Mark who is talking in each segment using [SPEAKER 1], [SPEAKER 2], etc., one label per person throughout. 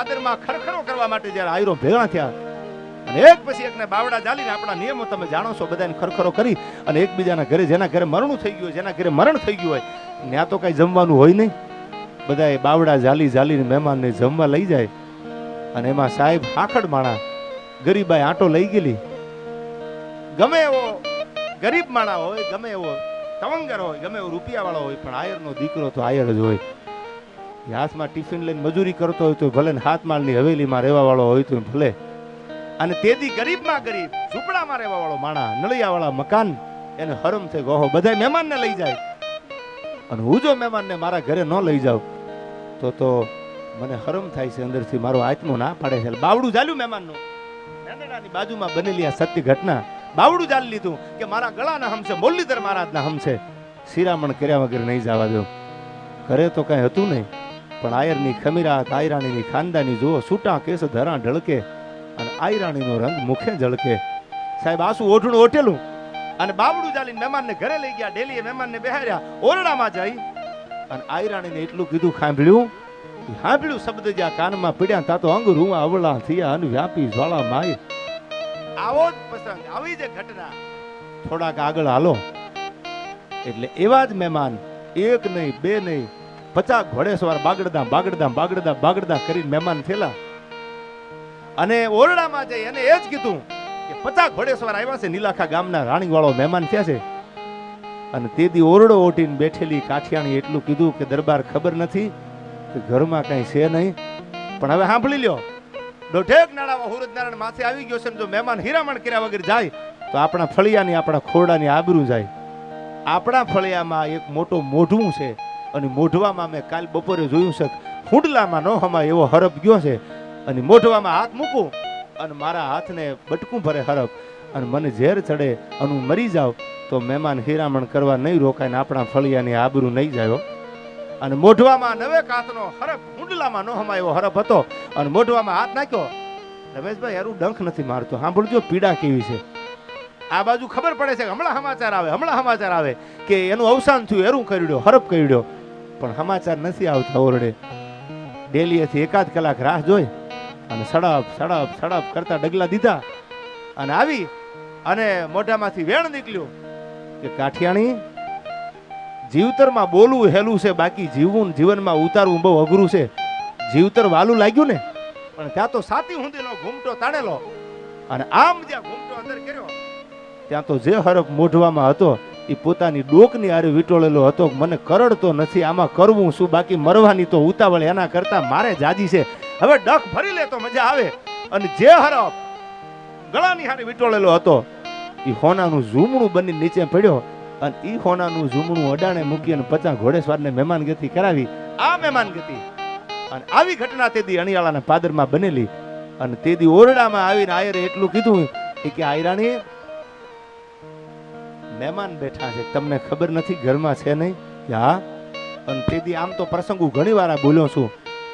[SPEAKER 1] પાદરમાં ખરખરો કરવા માટે જ્યારે આયરો ભેગા થયા અને એક પછી એકને બાવડા ઝાલીને આપણા નિયમો તમે જાણો છો બધાને ખરખરો કરી અને એકબીજાના ઘરે જેના ઘરે મરણું થઈ ગયું હોય જેના ઘરે મરણ થઈ ગયું હોય ત્યાં તો કઈ જમવાનું હોય નહીં. બધા એ બાવડા ઝાલીને મહેમાનને જમવા લઈ જાય અને એમાં સાહેબ હાખડ માણા ગરીબાઈ આંટો લઈ ગયેલી. ગમે એવો ગરીબ માણા હોય, ગમે એવો તવંગર હોય, ગમે એવો રૂપિયાવાળો હોય, પણ આયરનો દીકરો તો આયર જ હોય. હાથમાં ટિફિન લઈને મજૂરી કરતો હોય તો ભલે, હાથ માળની હવેલીમાં રહેવા વાળો હોય તો ભલે, અને તેથી ગરીબમાં ગરીબ ઝૂંપડામાં રહેવા વાળો માણા, નળિયાવાળા મકાન, એને હરમ થઈ ગયો બધા મહેમાનને લઈ જાય. અને હું જો મહેમાનને મારા ઘરે ન લઈ જાઉં તો મને હરમ થાય છે અંદરથી, મારો આત્મો ના પાડે છે. બાવડું ચાલ્યું મહેમાનનું, મેંદડાની બાજુમાં બનેલી આ સત્ય ઘટના. બાવડું ચાલી લીધું કે મારા ગળાના હમશે, મુરલીધર મહારાજના હમશે, શિરામણ કર્યા વગર નહીં જવા દો. ઘરે તો કઈ હતું નહીં, પણ આયરની ખમીરાત, આયરાણીની ખાનદાની જુઓ, છૂટા કેસ ધરા ઢળકે અને આયરાણીનો રંગ મુખે ઝળકે. સાહેબ આસુ ઓઢણું ઓટેલું અને બાવડું ચાલીને મહેમાનને ઘરે લઈ ગયા. ડેલીએ મહેમાનને બેહાર્યા, ઓરડામાં જઈ અને આયરાણીને એટલું કીધું, સાંભળ્યું શબ્દ જ્યાં કાનમાં પીડ્યા તા તો અંગ રૂવા અવળા થયા અને વ્યાપી જ્વાળા માય. આવો જ પ્રસંગ, આવી જ ઘટના. થોડાક આગળ હાલો એટલે એવા જ મહેમાન, એક નહીં, બે નહીં, 50 ઘોડેસવાર બાગડદા કરીને મહેમાન થયેલા. અને ઓરડામાં જઈ અને એ જ કીધું કે 50 ઘોડેસવાર આવ્યા છે, નીલાખા ગામના રાણી વાળો મહેમાન થયા છે. અને તેથી ઓરડો ઓટીને બેઠેલી કાઠિયાણી એટલું કીધું કે દરબાર ખબર નથી કે ઘરમાં કઈ છે નહીં, પણ હવે સાંભળી લ્યો, દોઢેક નાળામાં હુરજ નારાયણ માથે આવી ગયો છે. જો મહેમાન હીરામણ કર્યા વગર જાય તો આપણા ફળિયાની, આપણા ખોરડાની આબરૂ જાય. આપણા ફળિયામાં એક મોટો મોઢું છે અને મોઢવામાં મેં કાલ બપોરે જોયું છે, હુંડલામાં ન હમાય એવો હરપ ગયો છે. અને મોઢવામાં હાથ મૂકું અને મારા હાથને બટકું ભરે હરપ અને મને ઝેર ચડે અને હું મરી જાઉં તો મહેમાન હીરામણ કરવા નહીં રોકાય ને આપણા ફળિયાની આબરૂ નહીં જાય. અને મોઢવામાં 9 કાતનો હરપ, હુંડલામાં ન હમાય એવો હરપ હતો અને મોઢવામાં હાથ નાખ્યો. રમેશભાઈ યારું ડંખ નથી મારતો, સાંભળજો પીડા કેવી છે. આ બાજુ ખબર પડે છે કે હમણાં સમાચાર આવે કે એનું અવસાન થયું, એરું કર્યું, હરપ કર્યો, પણ સમાચાર નથી આવતા. ઓરડે ડેલીએથી 1 કલાક રાહ જોઈ અને સડપ કરતા ડગલા દીધા અને આવી અને મોઢામાંથી વેણ નીકળ્યું કે કાઠિયાણી, જીવતરમાં બોલવું હેલું છે, બાકી જીવવું જીવનમાં ઉતારવું બહુ અઘરું છે. જીવતર વાલું લાગ્યું ને, પણ ત્યાં તો સાતી હુંદીનો ઘૂમટો તાણેલો અને આમ જ્યાં ઘૂમટો અંદર કર્યો ત્યાં તો જે હરફ મોઢવામાં હતો એ પોતાની ડોકની આરે વીટોળેલો હતો. મને કરડતો નથી, આમાં કરવું શું, બાકી મરવાની તો ઉતાવળ એના કરતા મારે જાજી છે. હવે ડખ ભરી લે તો મજા આવે. અને જે હરફ ગળાની હારે વીટોળેલો હતો એ હોનાનું ઝૂમણું બની નીચે પડ્યો અને એ હોનાનું ઝૂમણું અડાણે મૂકી અને 50 ઘોડેસવારને મહેમાનગતિ કરાવી. આ મહેમાનગતિ અને આવી ઘટના તેદી અણિયાળાના પાદરમાં બનેલી. અને તેદી ઓરડામાં આવીને આયરે એટલું કીધું કે આયરાણી, મહેમાન બેઠા છે, તમને ખબર નથી ઘરમાં છે નહીં? હા. અને તેદી આમ તો પ્રસંગ હું ઘણી વાર બોલ્યો છું.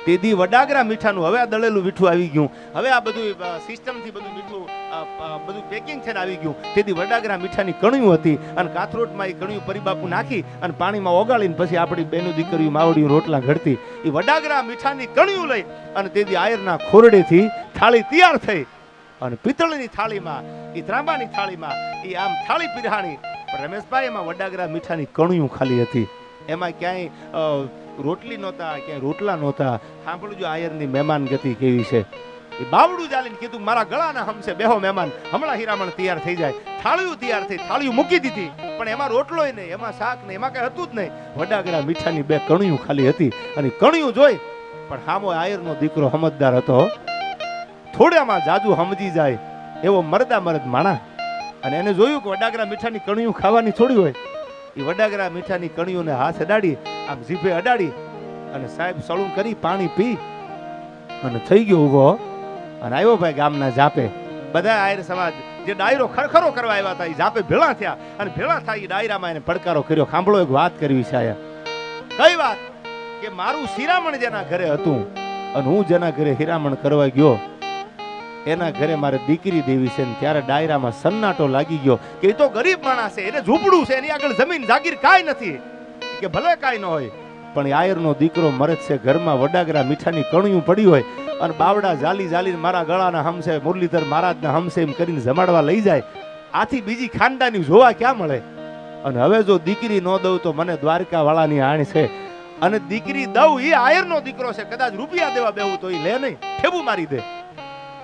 [SPEAKER 1] તેદી વડાગરા મીઠાનું હવે આ દળેલું મીઠું આવી ગયું, હવે આ બધું સિસ્ટમથી બધું મીઠું બધું પેકિંગ છે ને આવી ગયું. તેથી વડાગરા મીઠાની કણિયું હતી અને કાથરોટમાં એ કણિયું પરિબાપુ નાખી અને પાણીમાં ઓગાળીને પછી આપણી બેનું દીકરીઓ માવડીયું રોટલા ઘડતી. એ વડાગરા મીઠાની કણિયું લઈ અને તેથી આયરના ખોરડેથી થાળી તૈયાર થઈ અને પિત્તળની થાળીમાં, એ ત્રાંબાની થાળીમાં એ આમ થાળી પીરહાણી. પણ રમેશભાઈ એમાં વડાગરા મીઠાની કણિયું ખાલી હતી, એમાં ક્યાંય રોટલી નહોતા, ક્યાંય રોટલા નહોતા. સાંભળજો આયરની મહેમાન ગતિ કેવી છે. એ બાવડું ચાલીને કીધું મારા ગળાના હમશે બેહો મહેમાન, હમણાં હીરામણ તૈયાર થઈ જાય. થાળીઓ તૈયાર થઈ, થાળીઓ મૂકી દીધી, પણ એમાં રોટલોય નહીં, એમાં શાક નહીં, એમાં કઈ હતું જ નહીં. વડાગરા મીઠાની 2 કણિયું ખાલી હતી. અને કણિયું જોઈ પણ સામો આયરનો દીકરો સમજદાર હતો, થોડામાં જાજુ સમજી જાય એવો મરદ માણા. અને એને જોયું કે વડાગરા મીઠાની કણિયું ખાવાની થોડી હોય. એ વડાગરા મીઠાની કણિયુંને હાથ અડાડી, આમ જીભે અડાડી અને સાહેબ સળું કરી પાણી પી અને થઈ ગયો ઊભો અને આવ્યો ભાઈ ગામના જાપે. બધા આયર સમાજ જે ડાયરો ખરખરો કરવા આવ્યા હતા એ જાપે ભેળા થયા અને ભેળા થાય એ ડાયરામાં એને પડકારો કર્યો. સાંભળો, એક વાત કરવી છે આયા. કઈ વાત? કે મારું શિરામણ જેના ઘરે હતું અને હું જેના ઘરે હિરામણ કરવા ગયો એના ઘરે મારે દીકરી દેવી છે. ત્યારે ડાયરામાં સન્નાટો લાગી ગયો કે એ તો ગરીબ માણસ છે, એને ઝૂંપડું છે, એની આગળ જમીન જાગીર કાંઈ નથી, કે ભલે કાંઈ ન હોય પણ આયરનો દીકરો મરદ છે, ઘરમાં વડાગરા મીઠાની કણિયું પડી હોય અને બાવડા ઝાલી ઝાલીને મારા ગળાના હમસે મુરલીધર મહારાજના હમસે એમ કરીને જમાડવા લઈ જાય. આથી બીજી ખાનદાની જોવા ક્યાં મળે? અને હવે જો દીકરી ન દઉં તો મને દ્વારકા વાળાની આણ છે, અને દીકરી દઉં એ આયરનો દીકરો છે, કદાચ રૂપિયા દેવા બેવું તો એ લે નહીં, ઠેબુ મારી દે.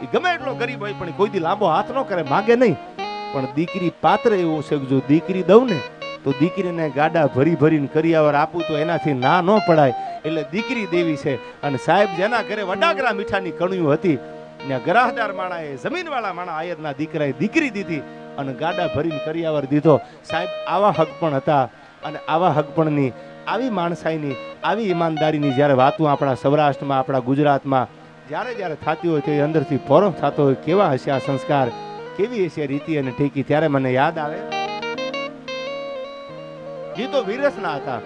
[SPEAKER 1] એ ગમે એટલો ગરીબ હોય પણ કોઈ દી લાંબો હાથ ન કરે, માગે નહીં. પણ દીકરી પાત્ર એવું છે કે જો દીકરી દઉં ને તો દીકરીને ગાડા ભરી ભરીને કરિયાવર આપું તો એનાથી ના ન પડાય, એટલે દીકરી દેવી છે. અને સાહેબ જેના ઘરે વડાગરા મીઠાની કણિયું હતી ત્યાં ગરાહદાર માણાએ, જમીનવાળા માણા આયરના દીકરાએ દીકરી દીધી અને ગાડા ભરીને કરિયાવર દીધો. સાહેબ આવા હક પણ હતા, અને આવા હકપણની, આવી માણસાઈની, આવી ઈમાનદારીની જ્યારે વાતો આપણા સૌરાષ્ટ્રમાં, આપણા ગુજરાતમાં જ્યારે જ્યારે થતી હોય તો એ અંદરથી ફોરમ થતો હોય, કેવા હશે આ સંસ્કાર, કેવી હશે રીતિ અને ઠેકી. ત્યારે મને યાદ આવે ગીતો વિરસના હતા,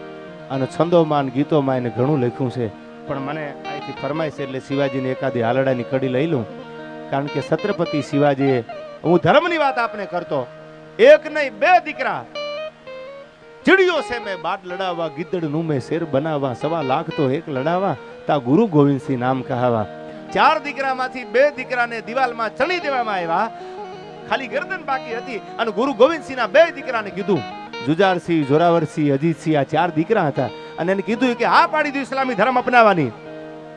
[SPEAKER 1] અને છંદોમાં ગીતોમાં એને ઘણું લખ્યું છે. પણ મને અહીંથી ફરમાઈશ એટલે શિવાજીની એકાદી હાલડાની કડી લઈ લઉં, કારણ કે છત્રપતિ શિવાજીએ, હું ધર્મની વાત આપને કરતો, એક નહીં બે દીકરા, ચીડિયો છે મેં બાટ લડાવવા, ગીદડ નું મેં શેર બનાવવા, 1.25 લાખ તો એક લડાવવા, તા ગુરુ ગોવિંદસિંહ નામ કહાવા. 4 દીકરામાંથી 2 દીકરાને દિવાલમાં ચણી દેવામાં આવ્યા, ખાલી ગરદન બાકી હતી. અને ગુરુ ગોવિંદસિંહના 2 દીકરાને કીધું, જુજારસિંહ, જોરાવરસિંહ, અજીતસિંહ, આ 4 દીકરા હતા, અને એને કીધું કે હા પાડી દઉં ઇસ્લામી ધર્મ અપનાવવાની,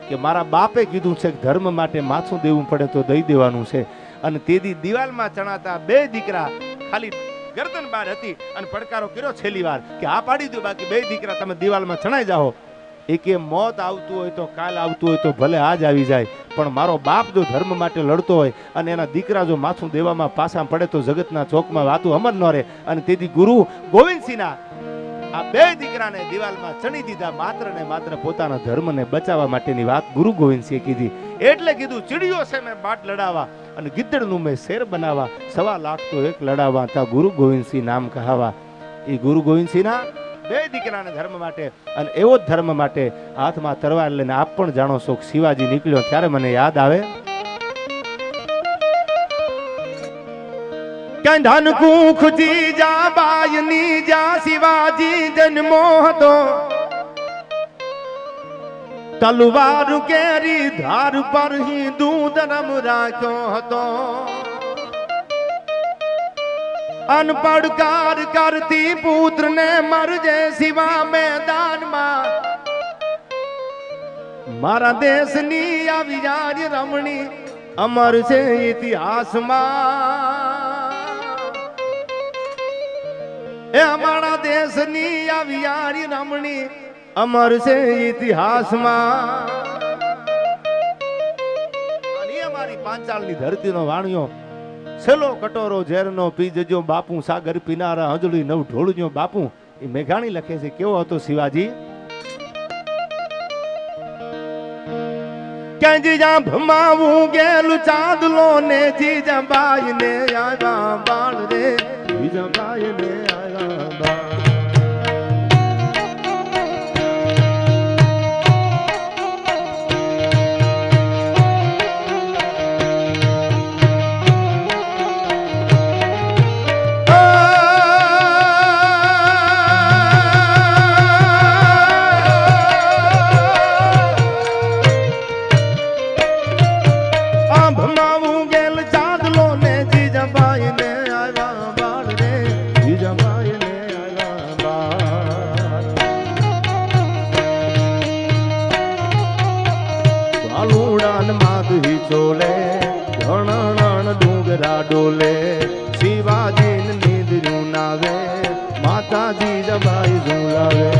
[SPEAKER 1] કે મારા બાપે કીધું છે કે ધર્મ માટે માથું દેવું પડે તો દઈ દેવાનું છે. અને તેથી દિવાલમાં ચણાતા 2 દીકરા, ખાલી ગરદન બહાર હતી, અને પડકારો કર્યો છેલ્લી વાર કે હા પાડી દો, બાકી 2 દીકરા તમે દિવાલમાં ચણાઈ જાઓ. એ કે મોત આવતું હોય તો કાલ આવતું હોય તો ભલે આજ આવી જાય, પણ મારો બાપ જો ધર્મ માટે લડતો હોય અને એના દીકરા જો માથું દેવામાં પાછા પડે તો જગતના ચોકમાં વાતું અમર ન રહે. અને તેથી ગુરુ ગોવિંદસિંહના આ 2 દીકરાને દિવાલમાં ચણી દીધા, માત્ર ને માત્ર પોતાના ધર્મને બચાવવા માટેની વાત ગુરુ ગોવિંદસિંહે કીધી. એટલે કીધું, ચીડિયો છે મેં બાટ લડાવવા, અને ગીદડનું મેં શેર બનાવવા, 1.25 લાખ તો એક લડાવવા, તા ગુરુ ગોવિંદસિંહ નામ કહાવા. એ ગુરુ ગોવિંદસિંહના 2 દીકરાના ધર્મ માટે, અને એવો જ ધર્મ માટે હાથમાં તરવાર લઈને આપ પણ જાણો છો શિવાજી નીકળ્યો. ત્યારે મને યાદ આવે ધન કુખજી જા બાયની જા શિવાજી જન્મો હતો, તલવાર કેરી ધાર પર હિન્દુ ધર્મ રાખ્યો હતો. અનપડકાર કરતી પુત્ર ને મરજે શિવા મેદાનમાં, મારા દેશની આવી યારી રમણી અમર છે ઇતિહાસમાં. એ અમારા દેશની આવી યારી રમણી અમર છે ઇતિહાસમાં. અને અમારી પાંચાળની ધરતીનો વાણિયો, છેલ્લો કટોરો ઝેરનો પી જજો બાપુ, સાગર પીનારા હજળી નવ ઢોળજો બાપુ. એ મેઘાણી લખે છે. કેવો હતો શિવાજી? ક્યાં જીજા ભમાવું ગેલું ચાંદલો ને જીજા બાઈ ને આવ્યા બાળ રે, જીજા બાઈ ને આવ્યા બાળ. ચોલે ઘણણ ડુંગરા ડોલે, શિવાજી નીંદર્યું નાવે, માતાજી જબાઈ ઝુલાવે.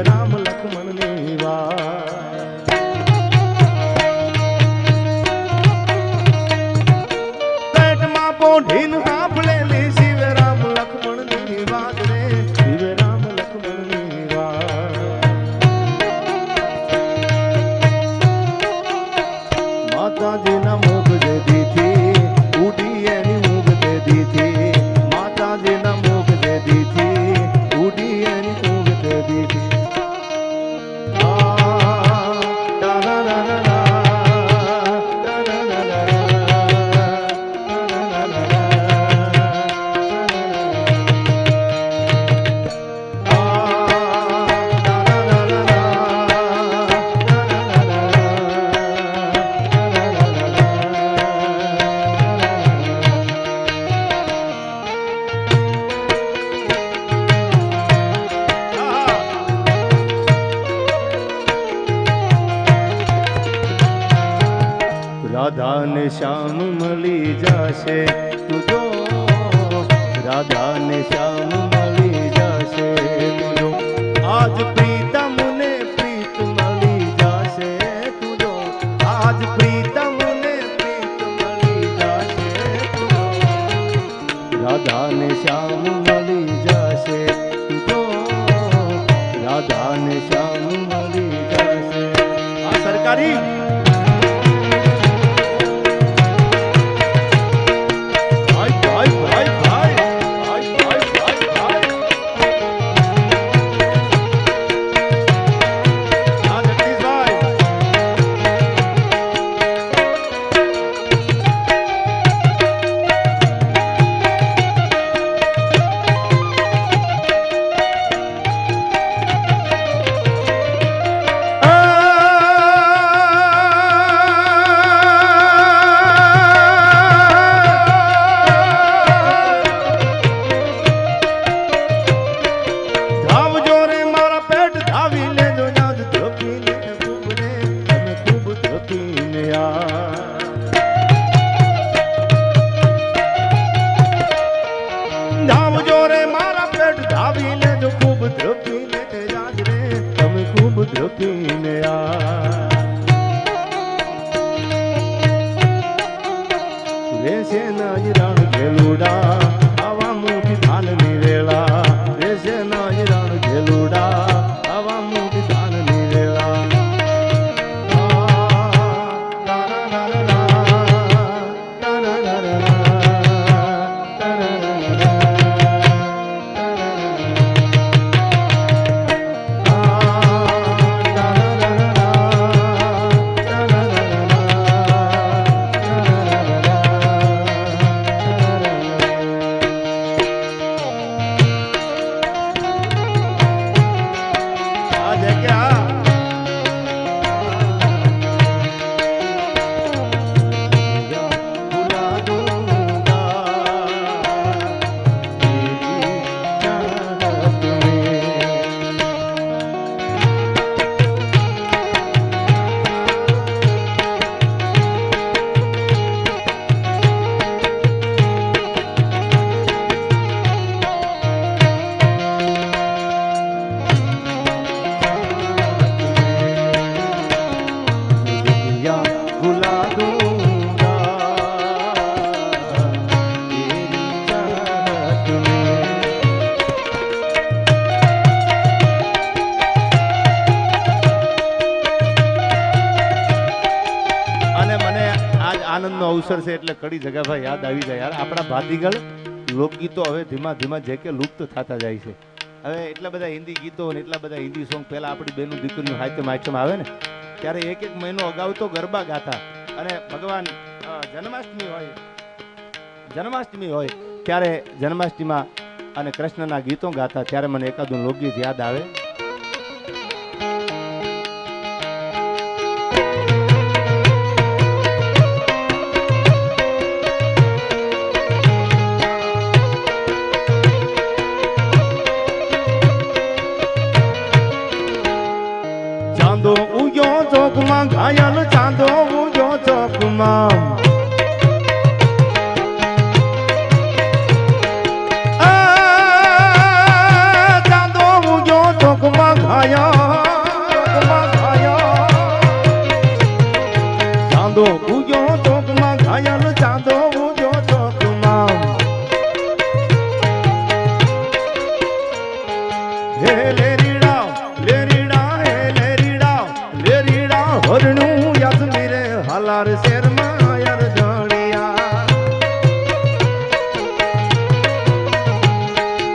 [SPEAKER 1] રામ લક્ષ્મણની વાત. ને શ્યામ મળી જશે તુજો, રાધા ને શ્યામ મળી જશે તુજો, આજ પ્રીતમ ને પ્રીત મળી જશે તુજો, આજ પ્રીતમ ને પ્રીત મળી જશે તુજો, રાધા ને શ્યામ મળી જશે તુજો, રાધા ને શ્યામ મળી જશે. આ સરકારી આનંદનો અવસર છે એટલે કડી જગાભાઈ યાદ આવી જાય યાર. આપણા ભાતીગળ લોકગીતો હવે ધીમા ધીમા જે કે લુપ્ત થતા જાય છે. હવે એટલા બધા હિન્દી ગીતો અને એટલા બધા હિન્દી સોંગ પહેલા આપણી બેનું દીકરીનું હાથમ આવે ને ત્યારે એક એક મહિનો અગાઉ તો ગરબા ગાતા અને ભગવાન જન્માષ્ટમી હોય ત્યારે જન્માષ્ટમીમાં અને કૃષ્ણના ગીતો ગાતા ત્યારે મને એકાદું લોકગીત યાદ આવે. ચાંદો ઉગ્યો ચોકમાં ઘાયલ ચાંદો ઉગ્યો ચોકમાં ચાંદો ઉગ્યો ચોકમાં ઘાયલ ચાંદો ઉગ્યો ચોકમાં ઘાયલ ચાંદો ઉગ્યો ચોકમાં હે લેરીડા હરણું યાદ મેરે હાલાર શેરમાં યાર જાણિયા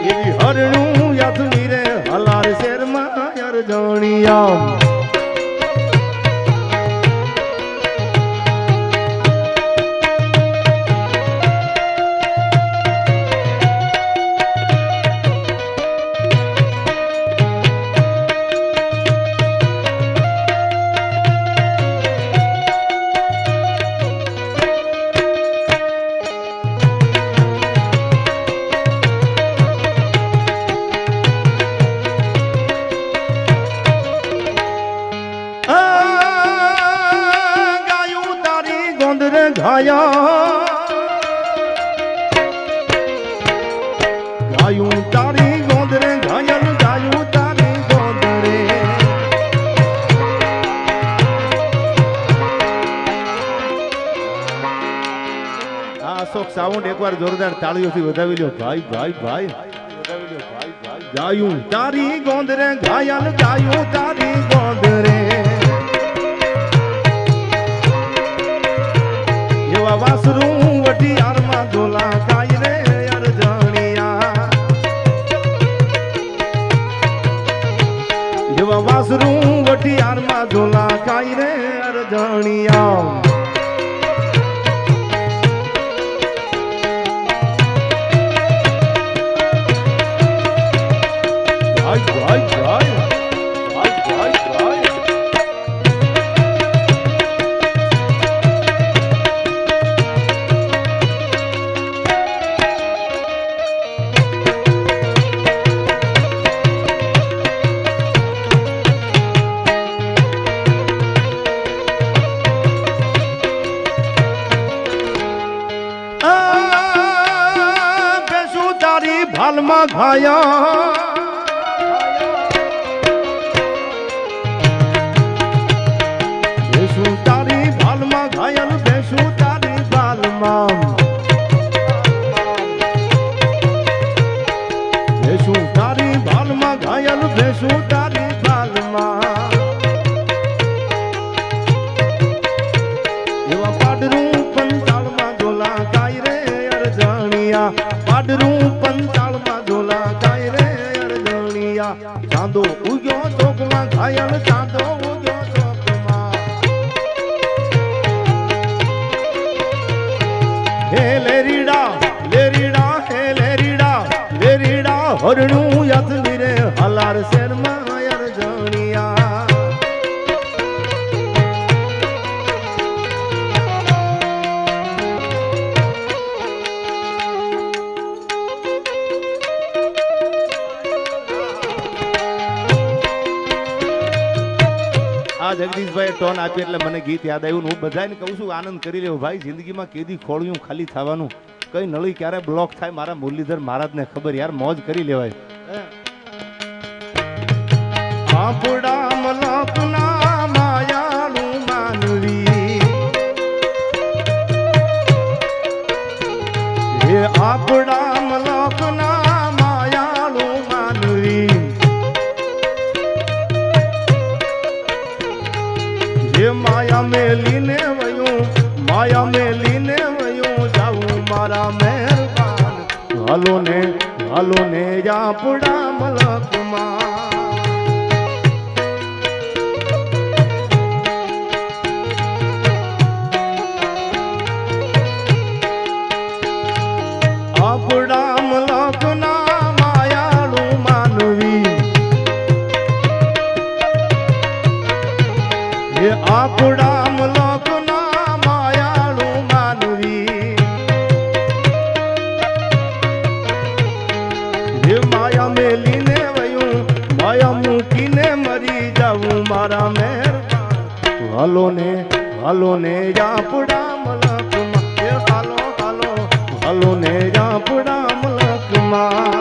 [SPEAKER 1] એવી હરણું યાદ મેરે હાલાર શેરમાં યાર જાણિયા. ગાયું તારી ગોંદરે ઘાયલ ગાયું તારી ગોંદરે અશોક સાઉન્ડ એકવાર જોરદાર તાળીઓથી વધાવી લ્યો ભાઈ ભાઈ ભાઈ ગાયું તારી ગોંદરે ઘાયલ ગાયું તારી ગોંદરે એવા વાસરું વઢિયારમાં ઝોલા કાય રે અરજણિયા એવા વાસરું વઢિયારમાં ઝોલા કાય રે અરજણિયા ભાલમાં ઘાયા બેસું તારી ભાલમાં ઘાયલ બેસું તારી ભાલમાં બેસું તારી ભાલમાં ઘાયલ બેસું તારી ભાલમાં એવા પાડરું પંચાળમાં ઝોલા કાય રે અરજણિયા પાડરું ચાંદો ઉગ્યો ચોકમાં ઘાયલ ચાંદો ઉગ્યો ચોકમાં હે લેરીડા લેરીડા હે લેરીડા લેરીડા હરણું યાદવી રે હલાર શેરમાં અરજણિયા જગદીશભાઈ ટોન આપી એટલે મને ગીત યાદ આવ્યું. હું બધાને કહું છું આનંદ કરી લેવો ભાઈ, જિંદગીમાં કેદી ખોળ્યું ખાલી થવાનું, કઈ નળી ક્યારે બ્લોક થાય મારા મુરલીધર મહારાજને ખબર, યાર મોજ કરી લેવાય. આપડા મલકના માયાળું માનવી હે આપડા મલકના માયાળું માનવી માયા મેલીને વયું માયા મેલીને વયું જાવું મારા મહેરબાન હાલો ને આપડા મલકમાં આપડા મલકના માયાળું માનવી હે આપડા મલકના માયાળું માનવી હે માયા મેલીને વયું માયા મૂકીને મરી જાવું મારા મહેરબાન હાલો ને આપડા મલકમાં હે હાલો ને આપડા મલકમાં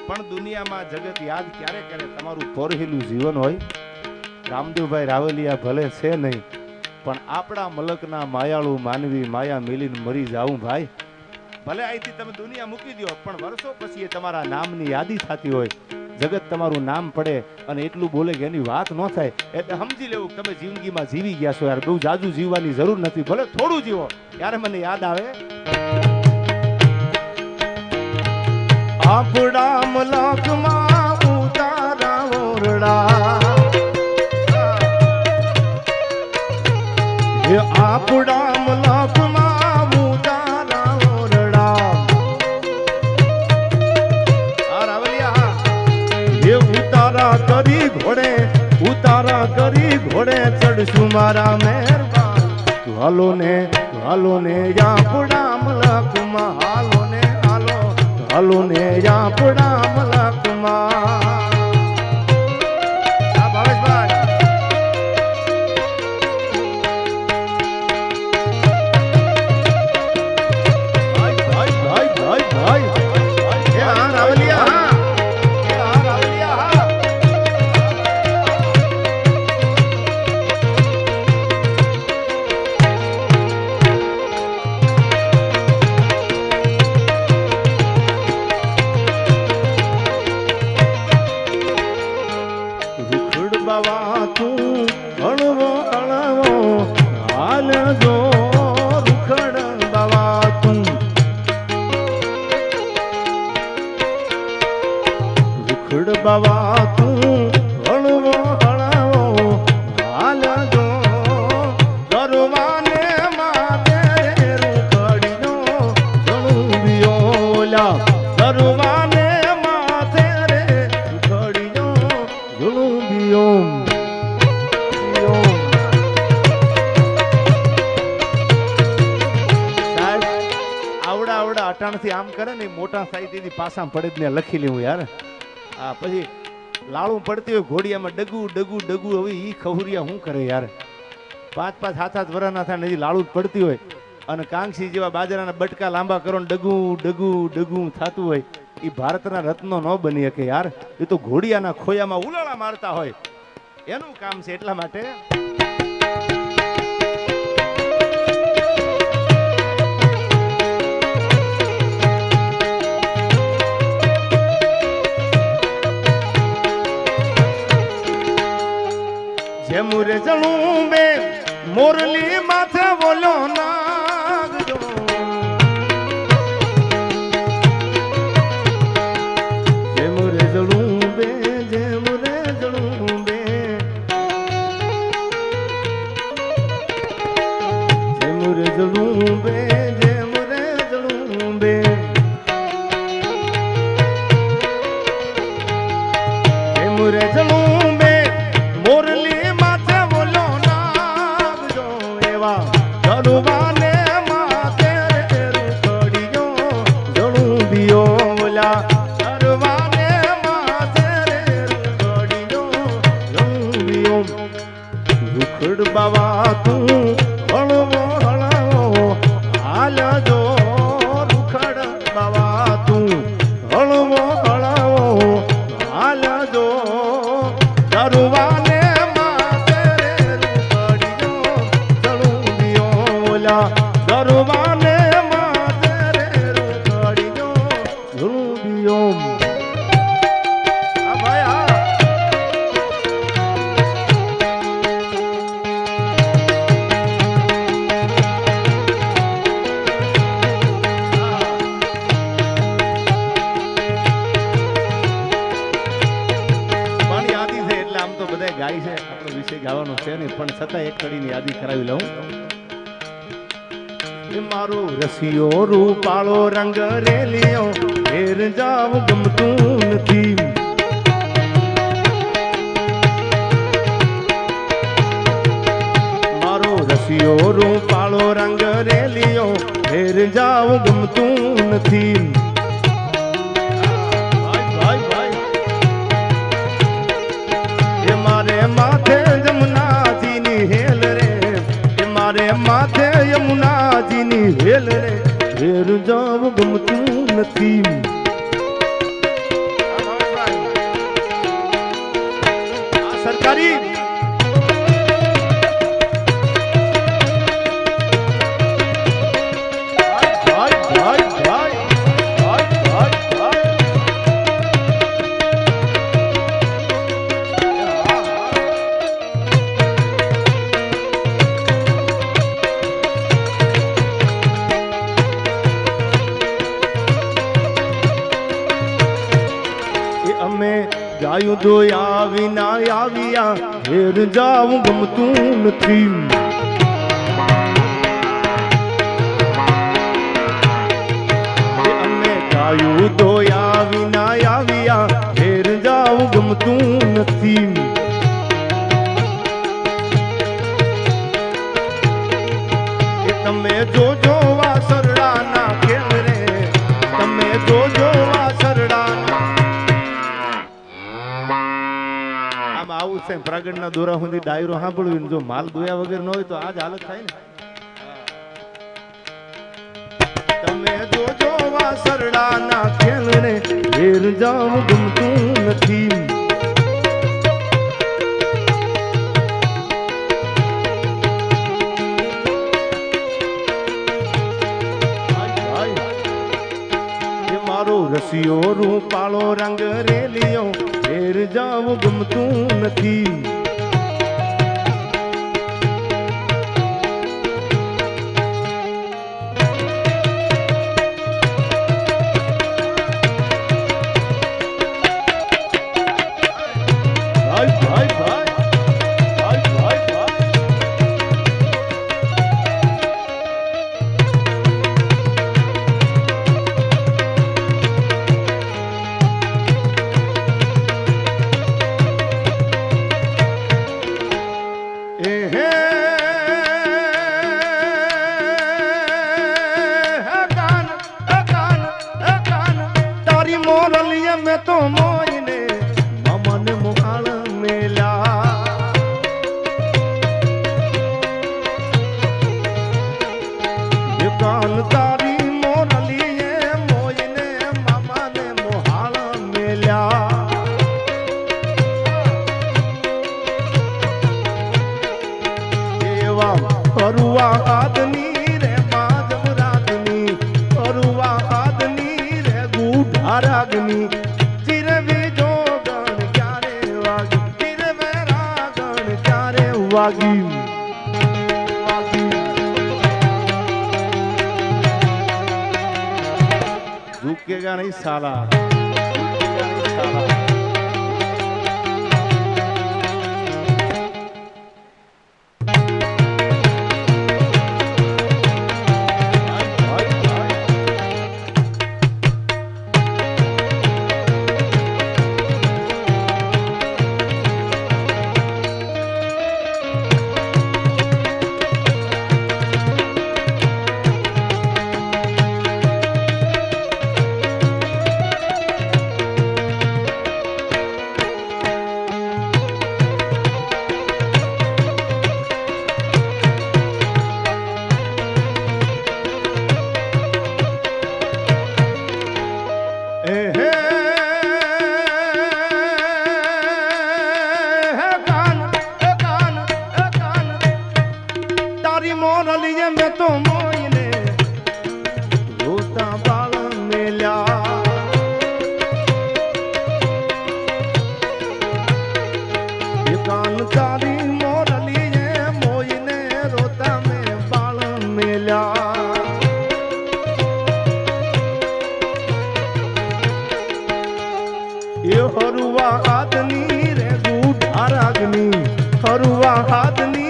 [SPEAKER 1] પણ દુનિયામાં જગત યાદ ક્યારે કરે તમારું પોરહેલું જીવન હોય. રામદેવભાઈ રાવલિયા ભલે છે નહીં, પણ આપણા મલકના માયાળું માનવી માયા મિલીને મરી જાવું ભાઈ. ભલે અહીંથી તમે દુનિયા મૂકી દો, પણ વર્ષો પછી એ તમારા નામની યાદી થતી હોય, જગત તમારું નામ પડે અને એટલું બોલે કે એની વાત ન થાય, એટલે સમજી લેવું તમે જિંદગીમાં જીવી ગયા છો. યાર બહુ જાજુ જીવવાની જરૂર નથી, ભલે થોડું જીવો. ત્યારે મને યાદ આવે આપડા મલકમાં ઉતારા ઓરડા હે આપડા મલકમાં ઉતારા ઓરડા રાવલિયા હે ઉતારા કરી ઘોડે ચડશું મારા મહેરબાન હાલો ને આપડા મલકમાં હાલો ને હાલો હાલો ને આપણા મલકમાં બાવા તું હળવો હળવો હાલ જો ગરવાને માથે રૂખડીનો જણુબિયોલા ગરવાને માથે રે રૂખડીનો જણુબિયો સાહેબ આવડા આવડા અટાણથી આમ કરે ને મોટા સાહિત્યથી પાછા પડે જ ને લખી લેવું યાર આ પછી લાળું પડતી હોય ઘોડિયામાં ડગુ ડગુ ડગુ હવે ઈ ખહુરિયા શું કરે યાર 5-5 7-7 વર્ષના થાય હજી લાળું પડતી હોય અને કાંગસી જેવા બાજરાના બટકા લાંબા કરો ને ડગુ ડગુ ડગુ થતું હોય એ ભારતના રત્નો ન બની શકે યાર એ તો ઘોડિયાના ખોયામાં ઉલાળા મારતા હોય એનું કામ છે એટલા માટે મુરે જણું બે મોરલી માથે બોલો નાગજો જે મુરે જણું બે જે મુરે જણું બે જે મુરે જણું બે જે મુરે જણું બે જે મુરે જણું બે મોરલી ગરુવાને માથે રૂખડીયો જણુબિયો બોલા ગરુવાને માથે રૂખડીયો જણુબિયો રૂખડ બાવા તું હળવો હળવો હાલ જો રૂખડ બાવા તું હળવો હળવો હાલ જો ગરુવાને ગરુવાને માથે રે રૂખડીનો જણુબિયો આ ભાઈ આ પણ યાદી છે એટલે આમ તો બધા ગાય છે આપણો વિષય ગાવાનો છે ને પણ છતાં એક કડીની યાદી કરાવી લઉં મારો રસિયો રૂપાળો રંગ રેલિયો ફેર જાવ ગમતું નથી મારો રસિયો રૂપાળો રંગ રેલિયો ફેર જાવ ગમતું નથી એ મારે માથે જમુનાજીની હેલ રે એ મારે માથે યમુનાજીની હેલ રે ફેર જાવ ગમતું નથી સરકારી ગાયું દોયા વિના આવ્યા ઘેર જાવું ગમતું નથી અમે ગાયું દોયા વિના આવ્યા ઘેર જાવું ગમતું નથી તમે જોજો વાસરડાના ખેલ રે, તમે જોજો વાસરડાના. આમ આવું છે પ્રગટના દોરા સુધી ડાયરો સાંભળવી, જો માલ દોયા વગર ન હોય તો આજ હાલત થાય ને. તમે જોજો વાસરડાના ખેલ રે, ઘેર જાવ ગમતું નથી. રસિયો રૂપાળો રંગ રેલિયો, ઘેર જાવ ગમતું નથી. મેં તો મોઈને મમન મુહાળ મેલ્યા. દુકાન તારી મોરલીએ મોઈને મામાને મુહાળ મેલ્યા. એવા ફરુવા આદની રે માધવ રાગની, ફરુવા આદની રે ગુઢા રાગની. झुकेगा नहीं साला, झुकेगा नहीं साला. મોરલીએ મેં તો મોઈને રોતા બાળ મેલ્યા. એકાન તારી મોરલીએ મોઈને રોતા મેં બાળ મેલ્યા. એ હરુવા હાથની રે ગુઢા રાગની, હરુવા હાથની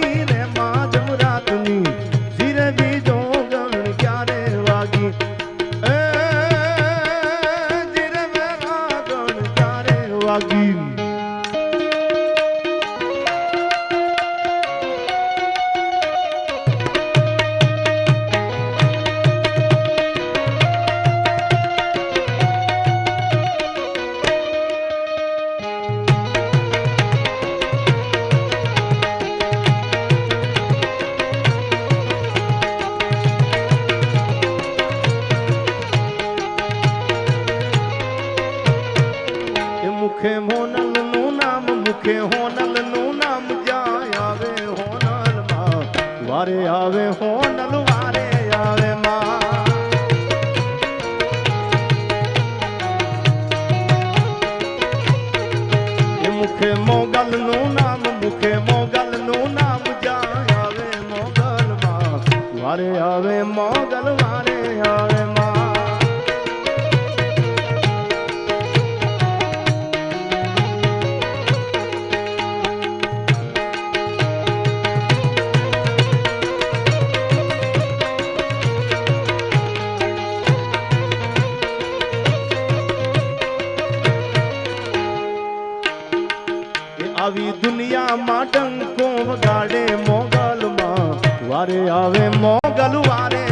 [SPEAKER 1] મુખે હોનલ નું નામ, મુખે હોનલ નું નામ જાય આવે હોનલ માં, વારે આવે હોનલ વારે આવે માં. એ મુખે મોગલ નું નામ, મુખે મોગલ નું નામ જાય આવે મોગલ માં, વારે આવે મોગલ વારે આવે માં. આવી દુનિયામાં ડંકો વગાડે મોગલમાં, વારે આવે મોગલ વારે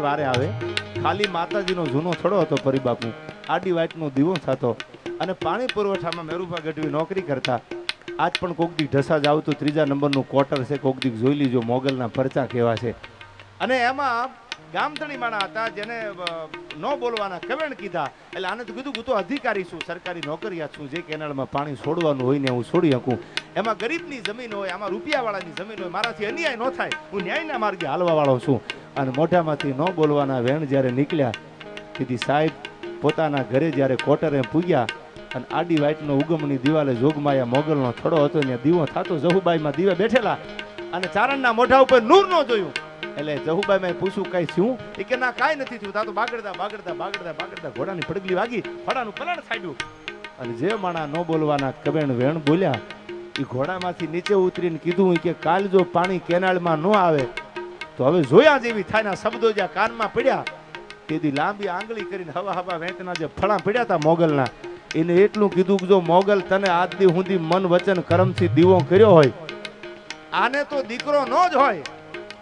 [SPEAKER 1] વારે આવે. ખાલી માતાજીનો જૂનો થડો હતો પરિબાપુ, આડી વાટનો દીવો થતો અને પાણી પુરવઠામાં મેરુભા ગઢવી નોકરી કરતા. આજ પણ કોક દીક ઢસા જાવ તો 3જા નંબરનું ક્વાર્ટર છે, કોક દીક જોઈ લીજો મોગલના પરચા કેવા છે. અને એમાં ગામધણી માણા હતા જેને ન બોલવાના કવેણ કીધા. એટલે આને તો કીધું હું તો અધિકારી છું, સરકારી નોકરિયાત છું, જે કેનાલમાં પાણી છોડવાનું હોય ને હું છોડી શકું. એમાં ગરીબની જમીન હોય, આમાં રૂપિયાવાળાની જમીન હોય, મારાથી અન્યાય ન થાય, હું ન્યાયના માર્ગે હાલવા વાળો છું. અને મોઢામાંથી ન બોલવાના વેણ જ્યારે નીકળ્યા તેથી સાહેબ પોતાના ઘરે જ્યારે કોટરે પૂગ્યા અને આડી વાટનો ઉગમની દિવાલે જોગમાયા મોગલનો થડો હતો ને દીવો થતો જહુબાઈમાં દીવે બેઠેલા અને ચારણના મોઢા ઉપર નૂર ન જોયું. એટલે જહુબાઈ મેં પૂછ્યું કઈ થયું? એ કે ના કાંઈ નથી થયું, તા તો બાગડતા બાગડતા બાગડતા બાગડતા ઘોડાની પડગલી વાગી, ફળાનું પલણ થાડ્યું. અને જે માણા ન બોલવાના કવેણ વેણ બોલ્યા એ ઘોડામાંથી નીચે ઉતરીને કીધું કે કાલ જો પાણી કેનાલમાં ન આવે તો હવે જોયા જેવી થાય. શબ્દો જ્યાં કાનમાં પડ્યા તેથી લાંબી આંગળી કરીને હવા હવા વેંતના જે ફળા પડ્યા હતા મોગલના, એને એટલું કીધું કે જો મોગલ તને આજ દી સુધી મન વચન કર્મથી દીવો કર્યો હોય, આને તો દીકરો ન જ હોય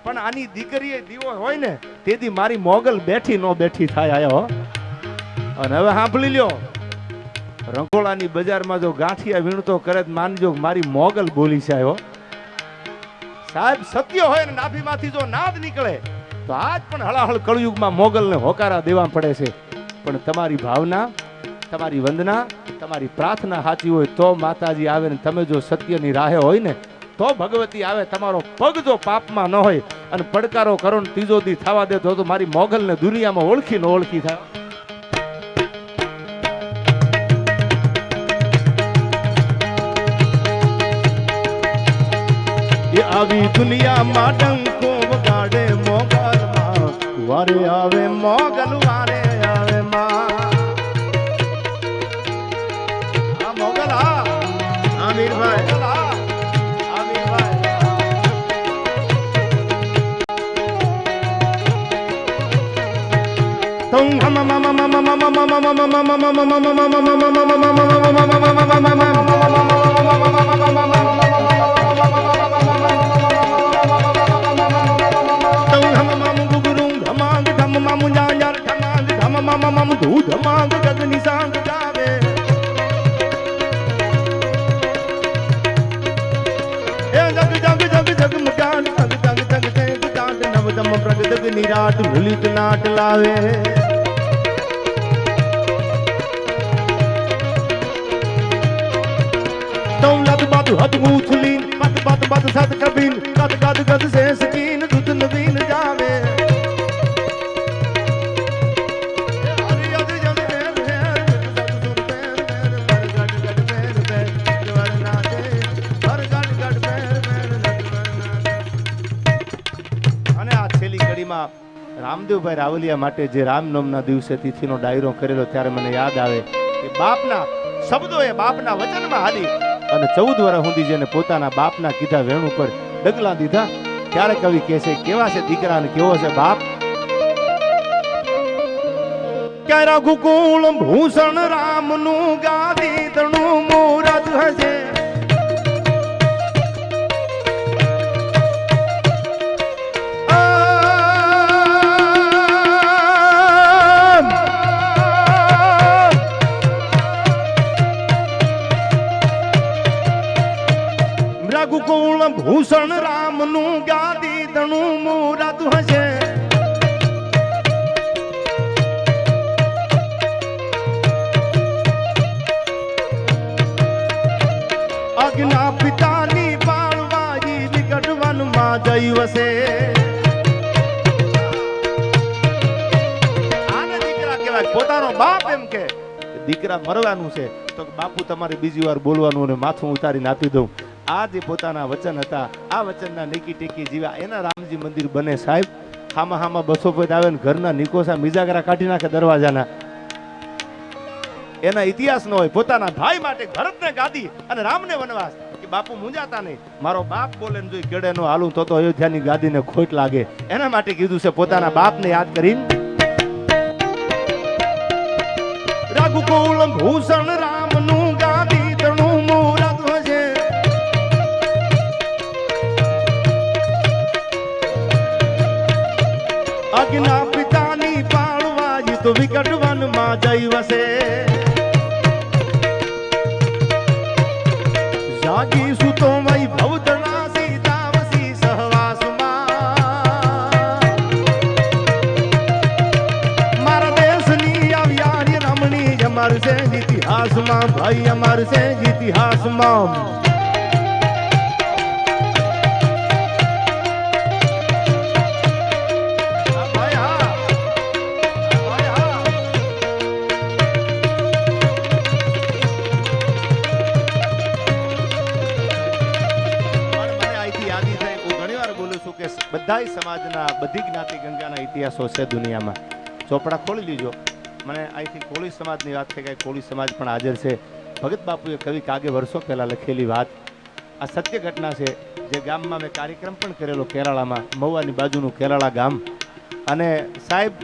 [SPEAKER 1] પણ આની દીકરીએ દીવો હોય ને તેથી મારી મોગલ બેઠી ન બેઠી થાય આયો. અને હવે સાંભળી લ્યો, રંગોળાની બજારમાં જો ગાંઠિયા વીણતો કરે માનજો મારી મોગલ બોલી છે આયો. સાહેબ સત્ય હોય ને નાભીમાંથી જો નાદ નીકળે તો આજ પણ હળાહળ કળયુગમાં મોગલને હોકારા દેવા પડે છે. પણ તમારી ભાવના, તમારી વંદના, તમારી પ્રાર્થના સાચી હોય તો માતાજી આવે ને તમે જો સત્યની રાહે હોય ને તો ભગવતી આવે. તમારો પગ જો પાપમાં ન હોય અને પડકારો કરો ને ત્રીજો દી થવા દે તો મારી મોગલને દુનિયામાં ઓળખી ન ઓળખી થાય. આવી દુનિયામાં ડંકો વગાડે મોગલમાં, વારે આવે મોગલ વારે આવે માં. આ મોગલ હા મીરભાઈ, આ મીરભાઈ તું હમ મમ મમ ધૂધ માંગ ગગની સાંગ ગાવે. એ જગ જગ જગ જગ મગાન જગ જગ જગ જગ ગાંડ નવદમ પ્રગદગ નિરાટ લલિત નાટ લાવે. દૌલત બાદ હદ ઉથલી બદ બદ બદ સદ કબીન ગદ ગદ ગદ સે સકીન દુત નવીન જાવે. રામદેવભાઈ રાવલિયા માટે જે રામનવમના દિવસે તિથિનો ડાયરો કરેલો ત્યારે મને યાદ આવે કે બાપના શબ્દો એ બાપના વચનમાં હાલી અને 14 વર્ષ સુધી જેને પોતાના બાપના કીધા વેણ ઉપર ડગલા દીધા. ત્યારે કવિ કહે છે કેવા છે દીકરા ને કેવો છે બાપ. ક્યારે ગોકુળ ભૂષણ રામનું ગાદી તણું મૂરત હશે. રઘુકુળ ભૂષણ રામનું ગાદી તણું મૂરત હશે. અજ્ઞા પિતાની બાળવાજી વિકટ વનમાં જઈ વસે. આને દીકરા કહેવાય. પોતાનો બાપ એમ કે દીકરા મરવાનું છે તો બાપુ તમારે બીજી વાર બોલવાનું અને માથું ઉતારીને આપી દઉં. આ જે પોતાના વચન હતા આ વચનના નીકી ટેકી જીવા એના રામજી મંદિર બને સાહેબ. હામાં હામાં 200 પદ આવે ને ઘરના નિકોસા મિજાગરા કાઢી નાખે દરવાજાના. એના ઇતિહાસ ન હોય. પોતાના ભાઈ માટે ભરતને ગાદી અને રામને વનવાસ કે બાપુ મૂંઝાતા નહીં, મારો બાપ બોલે ને જોઈ કેડે નો હાલું તો અયોધ્યાની ગાદીને ખોટ લાગે. એના માટે કીધું છે પોતાના બાપને યાદ કરીને. રઘુકુળ ભૂષણ રામનું ગાદી તણું મૂરત હશે. અજ્ઞા પિતા તો વિકટ વનમાં જઈ વસે જાગી સુતો મય ભવતના સીતાવસી સહવાસમાં મારા દેશની આવ્યારી રમણી અમાર છે ઇતિહાસમાં ભાઈ અમાર છે ઇતિહાસમાં બધાય સમાજના બધી જ્ઞાતિ ગંગાના ઇતિહાસો છે દુનિયામાં ચોપડા ખોલી લીજો મને અહીંથી કોળી સમાજની વાત થઈ ગઈ કોળી સમાજ પણ હાજર છે ભગત બાપુએ કવિ કાગે વર્ષો પહેલાં લખેલી વાત આ સત્ય ઘટના છે જે ગામમાં મેં કાર્યક્રમ પણ કરેલો કેરાળામાં મહુવાની બાજુનું કેરાળા ગામ અને સાહેબ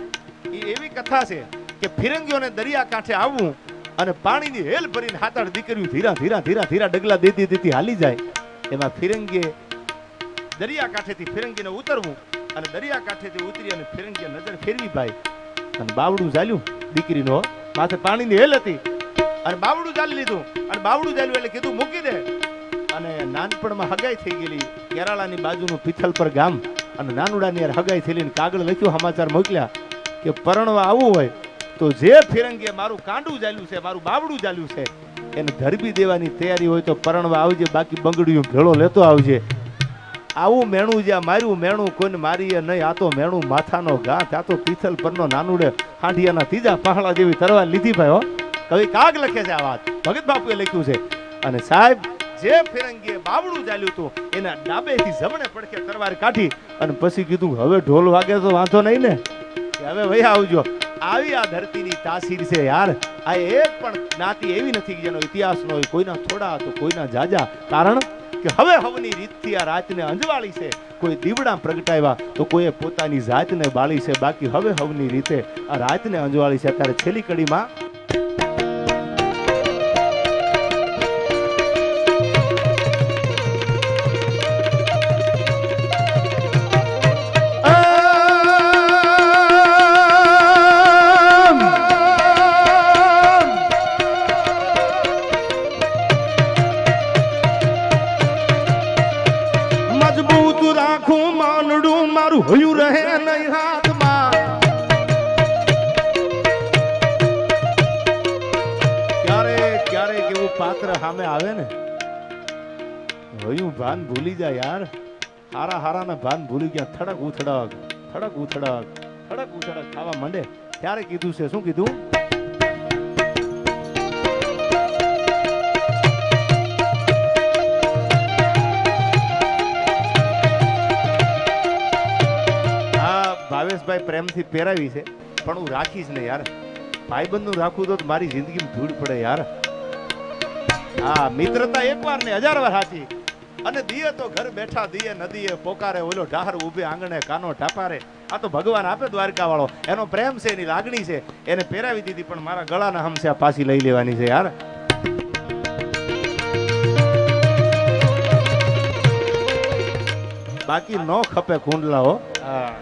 [SPEAKER 1] એ એવી કથા છે કે ફિરંગીઓને દરિયા કાંઠે આવવું અને પાણીની હેલ ભરીને હાથ આઠ દીકરીઓ ધીરા ધીરા ધીરા ધીરા ડગલા દેતી દેતી હાલી જાય એમાં ફિરંગીએ દરિયા કાંઠેથી ફિરંગીને ઉતરવું અને દરિયા કાંઠેથી ઉતરી અને ફિરંગીએ નજર ફેરવી ભાઈ અને બાવડું ચાલ્યું દીકરીનો માથે પાણીની હેલ હતી અને બાવડું ચાલી લીધું અને બાવડું ચાલ્યું એટલે કીધું મૂકી દે અને નાનપણમાં હગાઈ થઈ ગયેલી કેરાળાની બાજુનું પિથલપર ગામ અને નાનુડાની યાર હગાઈ થયેલી કાગળ લખ્યું સમાચાર મોકલ્યા કે પરણવા આવવું હોય તો જે ફિરંગીએ મારું કાંડું ચાલ્યું છે મારું બાવડું ચાલ્યું છે એને ધરબી દેવાની તૈયારી હોય તો પરણવા આવજે બાકી બંગડીયું ભેળો લેતો આવજે આવું મેણું જ્યાં માર્યું મેણું કોઈને મારીએ નહીં આ તો મેણું માથાનો ગાંઠ આ તો પિથલ પરનો નાનુડે હાંડિયાના ત્રીજા પહાડા જેવી તરવાર લીધી ભાઈ હો કવિ કાગ લખે છે આ વાત ભગત બાપુએ લખ્યું છે અને સાહેબ જે ફિરંગીએ બાવડું ચાલ્યું હતું એના ડાબેથી જમણે પડખે તરવાર કાઢી અને પછી કીધું હવે ઢોલ વાગે તો વાંધો નહીં ને કે હવે વહી આવજો આવી આ ધરતીની તાસીર છે યાર આ એક પણ જ્ઞાતિ એવી નથી કે જેનો ઇતિહાસ ન હોય કોઈના થોડા તો કોઈના જાજા કારણ કે હવે હવની રીતથી આ રાતને અંજવાળી છે કોઈ દીવડા પ્રગટાવ્યા તો કોઈએ પોતાની જાતને બાળી છે બાકી હવે હવની રીતે આ રાતને અંજવાળી છે અત્યારે છેલ્લી કડીમાં હોયું રહે નહીં હાથમાં ક્યારેક એવું પાત્ર સામે આવે ને હોયું ભાન ભૂલી જાય યાર હારા હારાના ભાન ભૂલી ગયા થડક ઉથડક ખાવા માંડે ત્યારે કીધું છે શું કીધું ભાવેશભાઈ પ્રેમથી પહેરાવી છે પણ હું રાખીશ ને યાર ભાઈબંધનું રાખું તો મારી જિંદગીમાં ધૂળ પડે યાર હા મિત્રતા એકવાર ને 1000 વાર સાચી અને દિયે તો ઘર બેઠા દિયે નદીએ પોકારે ઓલો ઢાહર ઊભે આંગણે કાનો ટાપારે આ તો ભગવાન આપે દ્વારકા વાળો એનો પ્રેમ છે એની લાગણી છે એને પહેરાવી દીધી પણ મારા ગળાના હમસે આ પાછી લઈ લેવાની છે યાર બાકી નો ખપે કુંડલા હો હા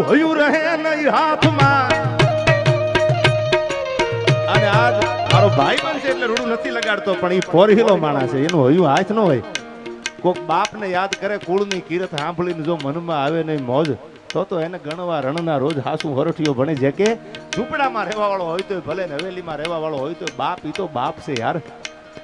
[SPEAKER 1] હોયું રહે નહીં હાથમાં અને આજ મારો ભાઈ બન છે એટલે રૂડું નથી લગાડતો પણ એ પોરહીલો માણસ છે એનું હોયું હાથ ન હોય કોક બાપને યાદ કરે કુળની કીરત સાંભળીને જો મનમાં આવે નહીં મોજ તો એને ગણવા રણના રોજ હાસુ હરઠિયો ભણે જે કે ઝૂંપડામાં રહેવા વાળો હોય તો ભલે ને હવેલીમાં રહેવા વાળો હોય તો બાપ ઈ તો બાપ છે યાર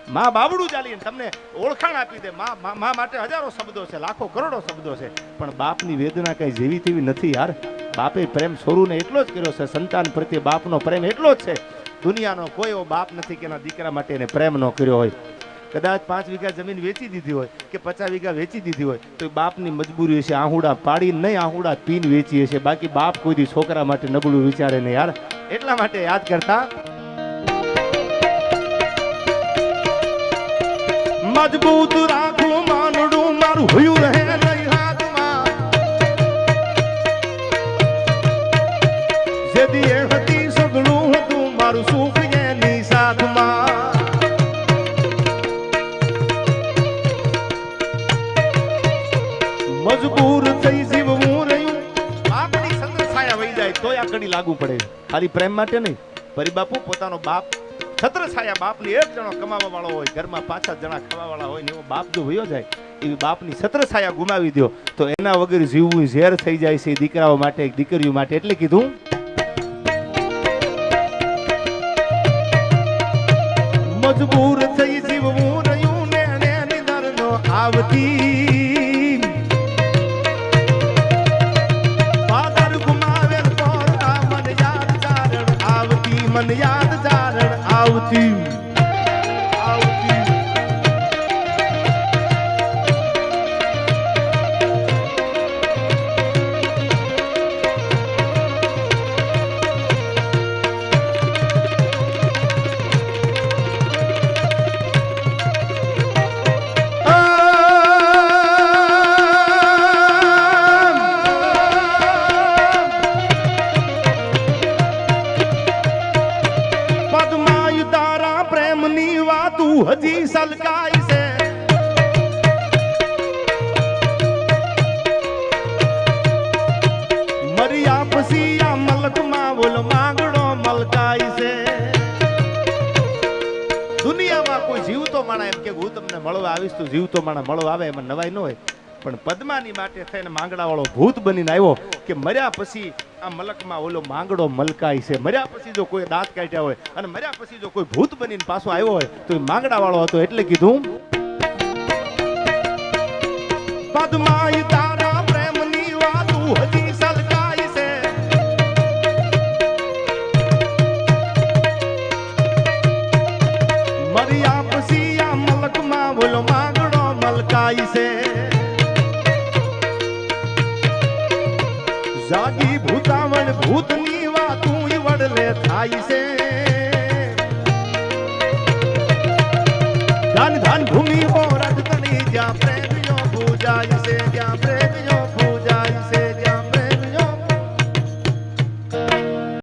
[SPEAKER 1] માં બાવડું ચાલીને તમને ઓળખાણ આપી દે માં માટે હજારો શબ્દો છે લાખો કરોડો શબ્દો છે પણ બાપની વેદના કઈ જેવી તેવી નથી યાર બાપે પ્રેમ છોરુને એટલો જ કર્યો છે સંતાન પ્રત્યે બાપનો પ્રેમ એટલો જ છે દુનિયાનો કોઈ એવો બાપ નથી કે એના દીકરા માટે એને પ્રેમ ન કર્યો હોય કદાચ 5 વીઘા જમીન વેચી દીધી હોય કે 50 વીઘા વેચી દીધી હોય તો બાપની મજબૂરી હશે આહુડા પાડી નહીં આહુડા પીન વેચી હશે બાકી બાપ કોઈ છોકરા માટે નબળું વિચારે ને યાર એટલા માટે યાદ કરતા મજબૂત રાખું માનડું મારું હોયું રહે નહીં હાથમાં જેદી સુખ એની સાથમાં મજબૂર થઈ જીવવું રહ્યું બાપની છત્ર છાયા વહી જાય તોય આ કડી લાગુ પડે ખાલી પ્રેમ માટે નહીં પરિબાપુ પોતાનો બાપ છત્ર છાયા બાપની એક જણો કમાવા વાળો હોય ઘરમાં 5-7 જણા ખાવા વાળા હોય ને એવો બાપ જો વયો જાય એવી બાપની છત્ર છાયા ગુમાવી દો તો એના વગર જીવવું ઝેર થઈ જાય છે દીકરાઓ માટે દીકરીઓ માટે એટલે કીધું મજબૂર થઈ જીવવું રહ્યું ને નિદર નો આવતી ફાધર ગુમાવેલ પોતા મન યાદ જારણ આવતી મન યાદ જારણ આવતી હજી સલકાય છે મરિયા પછી આ મલકમાં બોલ માંગડો મલકાય છે દુનિયામાં કોઈ જીવતો માણા એમ કે હું તમને મળવા આવીશ તો જીવતો માણા મળવા આવે એમાં નવાઈ ન હોય પણ પદ્માની માટે થઈને માંગડા વાળો ભૂત બનીને આવ્યો કે મર્યા પછી આ મલકમાં ઓલો માંગડો મલકાય છે મર્યા પછી જો કોઈ દાંત કાઢ્યા હોય અને મર્યા પછી જો કોઈ ભૂત બનીને પાછો આવ્યો હોય તો એ માંગડા વાળો હતો એટલે કીધું પદ્માઈ તારા પ્રેમની વાતું હજી સલકાય છે મર્યા પછી આ મલકમાં ઓલો માંગડો મલકાય છે જાગી ભૂતાવણ ભૂતની વાતું વડલે થાય છે ધન ધન ભૂમિ